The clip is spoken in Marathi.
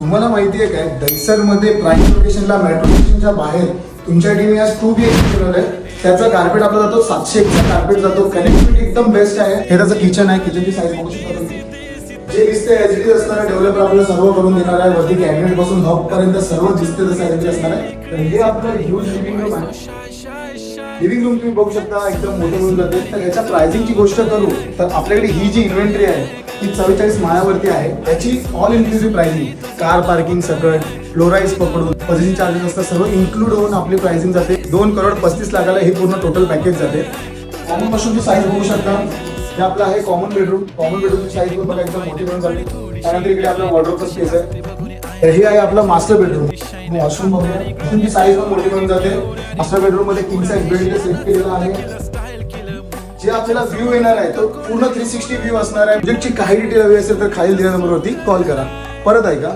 तुम्हाला माहिती आहे काय, दहिसरमध्ये प्राईम लोकेशनला मेट्रो स्टेशनच्या बाहेर तुमच्यासाठी मी आज 2 BHK बनवलंय. त्याचा कार्पेट आपला जातो 701चा कार्पेट जातो. कनेक्टिव्हिटी एकदम बेस्ट आहे. हे त्याचं किचन आहे. किचनची साईज बघू शकता तुम्ही. जे दिसते एच डी असणार आहे. डेव्हलपर आपल्याला सर्व करून देणार आहे. वरती कॅबिनेट पासून हॉब पर्यंत सर्व दिसते तसं एच डी असणार आहे. तर हे आपलं ह्यूज लिव्हिंग रूम आहे. लिव्हिंग रूम तुम्ही बघू शकता एकदम मोठे मिळून जाते. तर याच्या प्राइसिंगची गोष्ट करू तर आपल्याकडे ही जी इन्व्हेंटरी आहे ती 44 माळ्यावरती आहे. त्याची all inclusive pricing, car parking सगळं, फ्लोराईज पकडून पोझिशन चार्जेस असतात सर्व इन्क्लूड होऊन आपली प्राइसिंग जाते 2,35,00,000ला हे पूर्ण टोटल पॅकेज जाते. कॉमन वॉशरूमची साईज बघू शकता. हे आपलं आहे कॉमन बेडरूम. कॉमन बेडरूमची साईज पण बघा एकदम मोठी मिळून जाते. त्यानंतर इकडे आपला वॉर्डरोबचा स्पेस आहे. तर हे आहे आपलं मास्टर बेडरूम. वॉशरूम बघूया. वॉशरूमची साईज पण मोठी मिळून जाते. मास्टर बेडरूम मध्ये किंग साईज बेड सेट केलेला आहे. जे आपल्याला व्ह्यू येणार आहे तो पूर्ण 360 व्ह्यू असणार आहे. प्रोजेक्टची काही डिटेल हवी असेल तर खाली दिलेल्या नंबरवरती कॉल करा. परत ऐका,